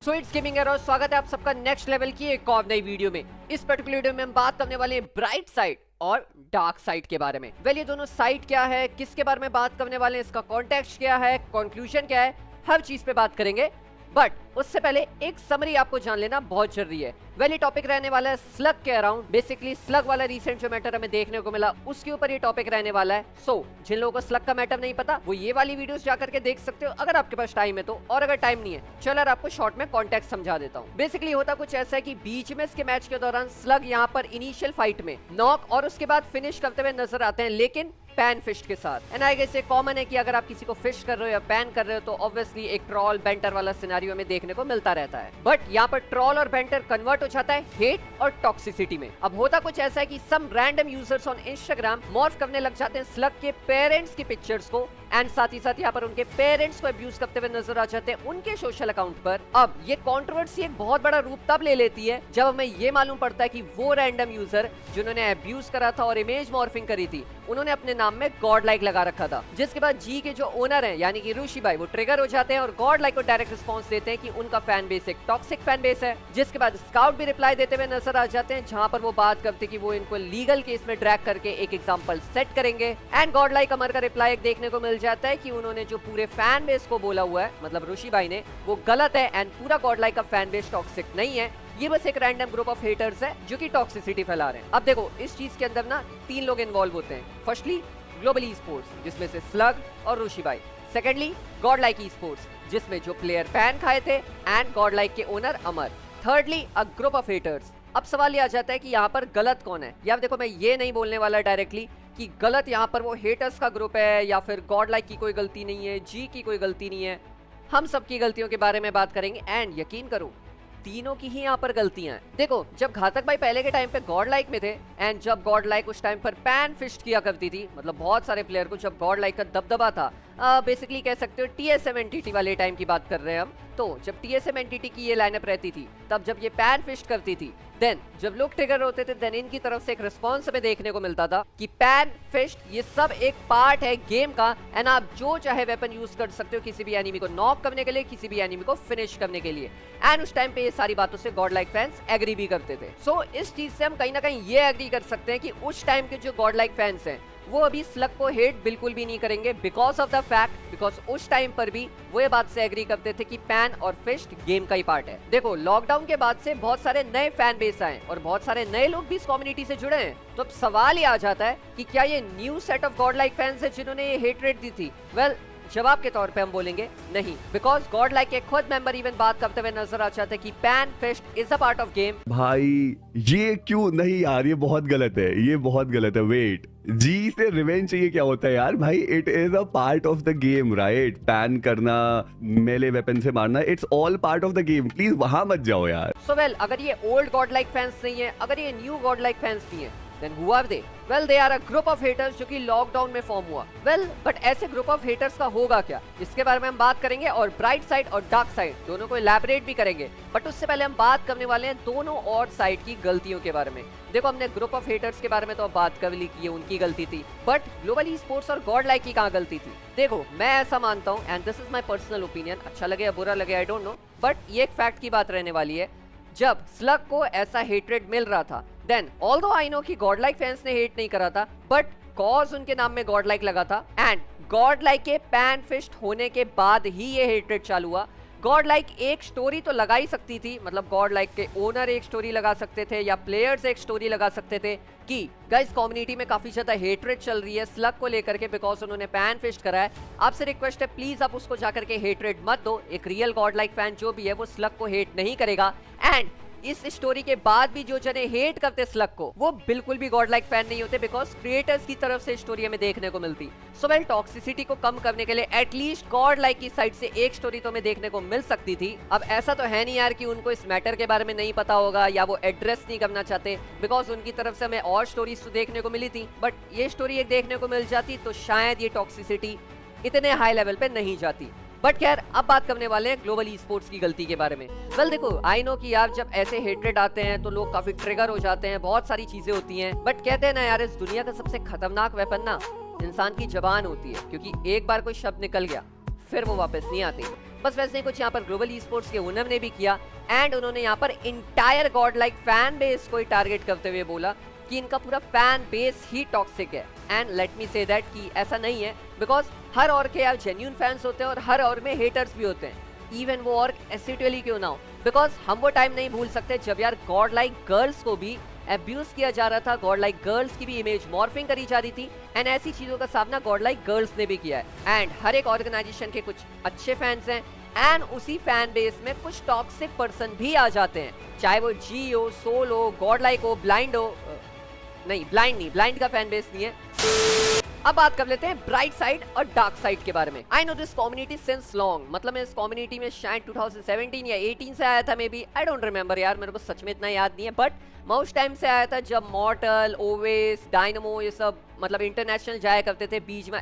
So it's gaming arrow, स्वागत है आप सबका नेक्स्ट लेवल की एक और नई वीडियो में। इस पर्टिकुलर वीडियो में हम बात करने वाले हैं ब्राइट साइड और डार्क साइड के बारे में। वेल, ये दोनों साइड क्या है, किसके बारे में बात करने वाले हैं, इसका कॉन्टेक्स्ट क्या है, कंक्लूजन क्या है, हर चीज पे बात करेंगे। बट उससे पहले एक समरी आपको जान लेना बहुत जरूरी है। वेल, ये टॉपिक रहने वाला है स्लग के अराउंड। बेसिकली स्लग वाला रिसेंट जो मैटर हमें देखने को मिला उसके ऊपर ये टॉपिक रहने वाला है। सो जिन लोगों को स्लग का मैटर नहीं पता वो ये वाली वीडियोस जाकर के देख सकते हो अगर आपके पास टाइम है तो, और अगर टाइम नहीं है चलो आपको शॉर्ट में कॉन्टेक्स्ट समझा देता हूँ। बेसिकली होता कुछ ऐसा है कि बीच में इसके मैच के दौरान स्लग यहाँ पर इनिशियल फाइट में नॉक और उसके बाद फिनिश करते हुए नजर आते हैं, लेकिन पैन फिस्ट के साथ। एंड आई गेस ये कॉमन है कि अगर आप किसी को फिश कर रहे हो या पैन कर रहे हो तो ऑब्वियसली एक ट्रॉल बेंटर वाला सिनेरियो में देखने को मिलता रहता है। बट यहाँ पर ट्रॉल और बेंटर कन्वर्ट हो जाता है हेट और टॉक्सिसिटी में। अब होता कुछ ऐसा है कि some random users on Instagram morph करने लग जाते हैं स्लग के पेरेंट्स की पिक्चर्स को, एंड साथ ही साथ यहाँ पर उनके पेरेंट्स को अब्यूज करते हुए नजर आ जाते हैं उनके सोशल अकाउंट पर। अब ये कंट्रोवर्सी एक बहुत बड़ा रूप तब ले लेती है जब हमें ये मालूम पड़ता है कि वो रैंडम यूजर जिन्होंने अब्यूज करा था और इमेज मॉर्फिंग करी थी उन्होंने अपने नाम में गॉड लाइक लगा रखा था। जिसके बाद जी के जो ओनर हैं यानी कि ऋषि भाई वो ट्रिगर हो जाते हैं और गॉड लाइक को डायरेक्ट रिस्पॉन्स देते हैं कि उनका फैन बेस एक टॉक्सिक फैन बेस है। जिसके बाद स्काउट भी रिप्लाई देते हुए नजर आ जाते हैं जहां पर वो बात करते कि वो इनको लीगल केस में ड्रैग करके एक एग्जांपल सेट करेंगे। एंड गॉड लाइक अमर का रिप्लाई एक देखने को मिल जाता है कि उन्होंने जो पूरे फैन बेस को बोला हुआ है मतलब ऋषि भाई ने वो गलत है एंड पूरा गॉड लाइक का फैन बेस टॉक्सिक नहीं है, ये बस एक रैंडम ग्रुप ऑफ हेटर्स है जो कि टॉक्सिसिटी फैला रहे हैं। अब देखो इस चीज के अंदर ना तीन लोग इन्वॉल्व होते हैं। फर्स्टली ग्लोबल ई स्पोर्ट्स जिसमें से स्लग और ऋषि भाई, secondly God like e sports जिसमें जो प्लेयर पैन खाए थे एंड गॉड लाइक के owner Amar, thirdly a group of haters. अब सवाल ये आ जाता है कि यहाँ पर गलत कौन है। यार देखो मैं ये नहीं बोलने वाला डायरेक्टली कि गलत यहाँ पर वो हेटर्स का ग्रुप है या फिर गॉड लाइक की कोई गलती नहीं है, जी की कोई गलती नहीं है। हम सबकी गलतियों के बारे में बात करेंगे एंड यकीन करो तीनों की ही यहाँ पर गलतियां हैं। देखो जब घातक भाई पहले के टाइम पे गॉड लाइक में थे एंड जब गॉड लाइक उस टाइम पर पैन फिस्ट किया करती थी, मतलब बहुत सारे प्लेयर को जब गॉड लाइक का दबदबा था, बेसिकली कह सकते हो टीएसएम एंटिटी वाले टाइम की बात कर रहे हैं हम। तो जब टीएसएम एंटिटी की ये लाइनअप रहती थी तब जब ये पैन फिस्ट करती थी देन जब लोग ट्रिगर होते थे देन इनकी तरफ से एक रिस्पॉन्स हमें देखने को मिलता था कि पैन फिस्ट ये सब एक पार्ट है गेम का एंड आप जो चाहे वेपन यूज कर सकते हो किसी भी एनिमी को नॉक करने के लिए, किसी भी एनिमी को फिनिश करने के लिए। एंड उस टाइम पे ये सारी बातों से गॉड लाइक फैंस एग्री भी करते थे। सो इस चीज से हम कहीं ना कहीं ये एग्री कर सकते हैं कि उस टाइम के जो गॉड लाइक फैंस हैं वो अभी स्लग को हेट बिल्कुल भी नहीं करेंगे because of the fact because उस टाइम पर भी वो ये बात से एग्री करते थे कि पैन और फिस्ट गेम का ही पार्ट है। देखो लॉकडाउन के बाद से बहुत सारे नए फैन बेस आए और बहुत सारे नए लोग भी इस कम्युनिटी से जुड़े हैं। तो अब सवाल ये आ जाता है कि क्या ये new set of God like fans है जिन्होंने ये हेट रेट दी थी। वेल जवाब के तौर पे हम बोलेंगे नहीं, बिकॉज गॉड लाइक के खुद मेंबर इवन बात करते हुए नजर आ जाते हैं कि pen fist is a part of game. भाई ये क्यों नहीं यार, ये बहुत गलत है, ये बहुत गलत है। वेट, जी से रिवेंज चाहिए क्या होता है यार भाई? It is a part of the game right? Pan करना, मेले वेपन से मारना, it's all part of the game. Please वहां मत जाओ यार। सो वेल अगर ये ओल्ड गॉड लाइक फैंस नहीं है, अगर ये न्यू गॉड लाइक फैंस नहीं है then who are they? Well, they are a group of haters जो कि लॉकडाउन में फॉर्म हुआ। Well, but ऐसे ग्रुप ऑफ हेटर्स का होगा क्या इसके बारे में हम बात करेंगे और ब्राइट साइड और डार्क साइड दोनों को इलैबोरेट भी करेंगे। बट उससे पहले हम बात करने वाले हैं दोनों और साइड की गलतियों के बारे में। देखो हमने ग्रुप ऑफ हेटर्स के बारे में तो बात कर ली की है, उनकी गलती थी, बट ग्लोबल ई स्पोर्ट्स और गॉड लाइक की कहाँ गलती थी? देखो मैं ऐसा मानता हूँ and this is my personal opinion, अच्छा लगे या बुरा लगे आई डोंट नो, बट ये एक फैक्ट की बात रहने वाली है। जब स्लग को ऐसा हेटरेट मिल रहा था देन ऑल्दो आई नो कि गॉड लाइक फैंस ने हेट नहीं करा था बट कॉज उनके नाम में गॉड लाइक लगा था एंड गॉड लाइक के पैन फिस्ट होने के बाद ही ये हेटरेट चालू हुआ। गॉड लाइक एक स्टोरी तो लगा ही सकती थी, मतलब गॉड लाइक के ओनर एक स्टोरी लगा सकते थे या प्लेयर्स एक स्टोरी लगा सकते थे कि गाइस कम्युनिटी में काफी ज्यादा हेटरेट चल रही है स्लग को लेकर के बिकॉज उन्होंने पैन फिस्ट करा है। आपसे रिक्वेस्ट है प्लीज आप उसको जाकर के हेटरेट मत दो। एक रियल गॉड लाइक फैन जो भी है वो स्लग को हेट नहीं करेगा एंड इस स्टोरी के बाद भी जो जने हेट करते स्लग को वो बिल्कुल भी गॉड लाइक फैन नहीं होते बिकॉज क्रिएटर्स की तरफ से स्टोरी हमें देखने को मिलती। सो वेल टॉक्सिसिटी को कम करने के लिए एटलीस्ट गॉड लाइक की साइड से एक स्टोरी तो हमें देखने को मिल सकती थी। अब ऐसा तो है नहीं यार कि उनको इस मैटर के बारे में नहीं पता होगा या वो एड्रेस नहीं करना चाहते बिकॉज उनकी तरफ से हमें और स्टोरीज तो देखने को मिली थी, बट ये स्टोरी एक देखने को मिल जाती तो शायद ये टॉक्सिसिटी इतने हाई लेवल पे नहीं जाती। बट खैर अब बात करने वाले हैं ग्लोबल ई स्पोर्ट्स की गलती के बारे में। वेल देखो आई नो कि यार जब ऐसे हेटरेट आते हैं तो लोग काफी ट्रिगर हो जाते हैं, बहुत सारी चीजें होती हैं, बट कहते हैं ना यार इस दुनिया का सबसे खतरनाक वेपन ना इंसान की जबान होती है, क्योंकि एक बार कोई शब्द निकल गया फिर वो वापस नहीं आती। बस वैसे ही कुछ यहाँ पर ग्लोबल ई स्पोर्ट्स के ओनर ने भी किया एंड उन्होंने यहाँ पर entire God like fan base को टारगेट करते हुए बोला कि इनका पूरा फैन बेस ही टॉक्सिक है। And let me say that कि ऐसा नहीं है, बिकॉज हर और के यार जेन्युइन फैंस होते हैं और हर और में हेटर्स भी होते हैं, इवन वो और एसिडुअली क्यों ना हो। बिकॉज हम वो टाइम नहीं भूल सकते जब यार गॉड लाइक गर्ल्स को भी अब्यूज किया जा रहा था, गॉड लाइक गर्ल्स की भी इमेज मॉर्फिंग करी जा रही थी एंड ऐसी चीजों का सामना गॉड लाइक गर्ल्स ने भी किया है। एंड हर एक ऑर्गेनाइजेशन के कुछ अच्छे फैंस हैं एंड उसी फैन बेस में कुछ टॉक्सिक पर्सन भी आ जाते हैं, चाहे वो जी हो, सोल हो, गॉड लाइक हो, ब्लाइंड हो, नहीं ब्लाइंड नहीं, ब्लाइंड का फैन बेस नहीं है। अब बात कर लेते हैं ब्राइट साइड और डार्क साइड के बारे में। I know this community since long, मतलब मैं इस कम्युनिटी में शायद 2017 या 18 से आया था, may be, I don't remember यार, मेरे को सच में इतना याद नहीं है, बट मैं उस टाइम से आया था जब मॉर्टल, ओवेस, डायनामो ये सब मतलब इंटरनेशनल जाया करते थे बीच में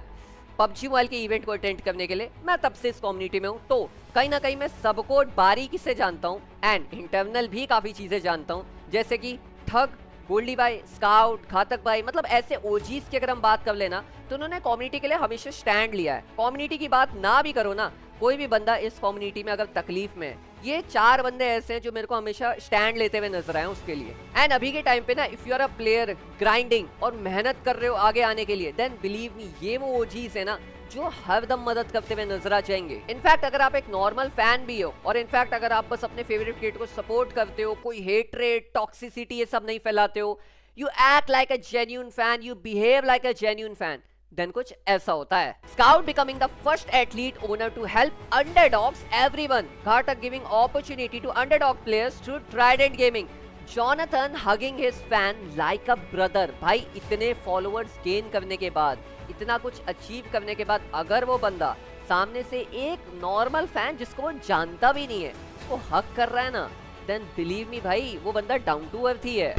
पबजी मोबाइल के इवेंट को अटेंड करने के लिए। मैं तब से इस कम्युनिटी में हूँ, तो कहीं ना कहीं मैं सबको बारीकी से जानता हूँ एंड इंटरनल भी काफी चीजें जानता हूँ, जैसे कि ठग, गोल्डी भाई, स्काउट, घातक भाई, मतलब ऐसे ओजीज की अगर हम बात कर लेना तो उन्होंने कम्युनिटी के लिए हमेशा स्टैंड लिया है। कम्युनिटी की बात ना भी करो ना, कोई भी बंदा इस कम्युनिटी में अगर तकलीफ में है, ये 4 बंदे ऐसे हैं जो मेरे को हमेशा स्टैंड लेते हुए नजर आए उसके लिए। एंड अभी के टाइम पे ना, if you are a player grinding और मेहनत कर रहे हो आगे आने के लिए, देन बिलीव मी ये वो ओजीज है ना जो हर दम मदद करते हुए नजर आ जाएंगे। इनफैक्ट अगर आप एक नॉर्मल फैन भी हो और इनफैक्ट अगर आप बस अपने फेवरेट क्रिएटर को सपोर्ट करते हो, कोई हेट्रेड, टॉक्सिसिटी ये सब नहीं फैलाते हो, you act like a genuine fan, you behave like a genuine fan, then कुछ ऐसा होता है। Scout becoming the first athlete owner to help underdogs everyone, Ghatak giving opportunity to underdog players through Trident Gaming, Jonathan hugging his fan like a brother। भाई इतने followers gain करने के बाद, इतना कुछ अचीव करने के बाद, अगर वो बंदा सामने से एक नॉर्मल फैन जिसको वो जानता भी नहीं है उसको हक कर रहा है ना, then believe me भाई वो बंदा डाउन टू अर्थ ही है।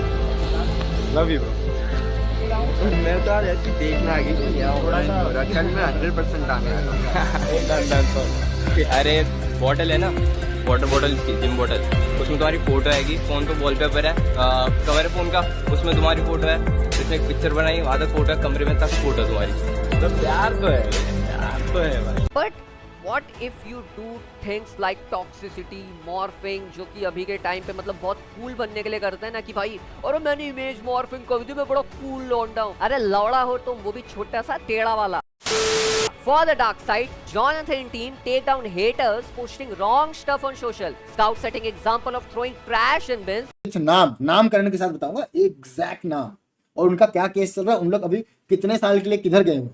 Love you bro. मैं तो आज ऐसी देखना आ गई, कल मैं 100% आने वाला हूँ। अरे बॉटल है ना, वाटर बॉटल की जिम बॉटल, उसमें तुम्हारी फोटो आएगी, फोन पे वॉलपेपर है, कवर है फोन का, उसमें तुम्हारी फोटो है, इसमें एक पिक्चर बनाई, वहाँ तक फोटो है, कमरे में तक फोटो तुम्हारी। तो प्यार तो है, प्यार तो है भाई। But What if you do things like toxicity, morphing, जो कि अभी के टाइम पे मतलब बहुत कूल बनने के लिए करते हैं ना कि भाई और मैंने इमेज मॉर्फिंग कर दी, मैं बड़ा कूल लौंडा हूँ। अरे लौड़ा हो तुम, वो भी छोटा सा टेढ़ा वाला। For the dark side, Jonathan team take down haters posting wrong stuff on social. Scout setting example of throwing trash in bins. कुछ नाम करने के साथ बताऊंगा एग्जैक्ट नाम और उनका क्या केस चल रहा है, उन लोग अभी कितने साल के लिए किधर गए हो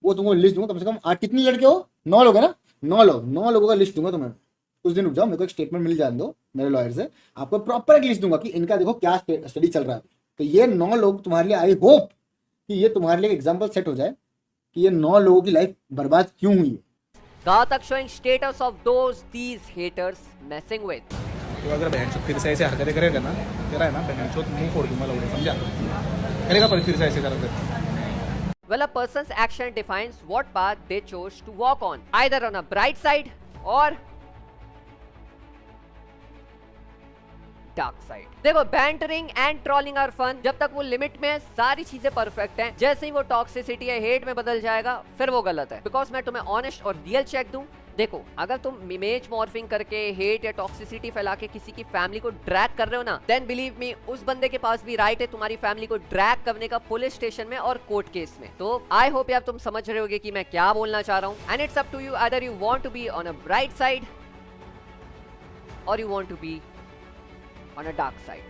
वो तुमको लिस्ट दूंगा। कम से कम आज कितनी लड़के हो? 9 लोग है ना, 9 लोगों का लिस्ट दूंगा तुम्हें। कुछ दिन रुक जाओ, मेरे को एक स्टेटमेंट मिल जाने दो मेरे लॉयर से, आपको प्रॉपर एक लिस्ट दूंगा कि इनका देखो क्या स्टडी चल रहा है। तो ये 9 लोग तुम्हारे लिए, आई होप कि ये तुम्हारे लिए एग्जाम्पल सेट हो जाए कि ये 9 लोगों की लाइफ बर्बाद क्यों हुई है। Ghatak showing status of those these haters messing with. तो अगर बहन फिर से ऐसे हरकतें करेगा ना, तेरा है ना बहन चोत मुंह फोड़ दूंगा लोगों, समझा? करेगा पर फिर से ऐसे करेगा। Well, a person's action defines what path they chose to walk on, either on a bright side or dark side. देखो bantering and trolling are fun, जब तक वो लिमिट में है सारी चीजें परफेक्ट हैं। जैसे ही वो टॉक्सिसिटी या हेट में बदल जाएगा फिर वो गलत है। बिकॉज मैं तुम्हें ऑनेस्ट और रियल चेक दूं, देखो अगर तुम इमेज मॉर्फिंग करके हेट या टॉक्सिसिटी फैला के किसी की फैमिली को ड्रैग कर रहे हो ना, देन बिलीव मी उस बंदे के पास भी राइट है तुम्हारी फैमिली को ड्रैग करने का पुलिस स्टेशन में और कोर्ट केस में। तो आई होप यार तुम समझ रहे होगे कि मैं क्या बोलना चाह रहा हूँ। And it's up to you, either you want to be on a bright side और you want to be on a dark side.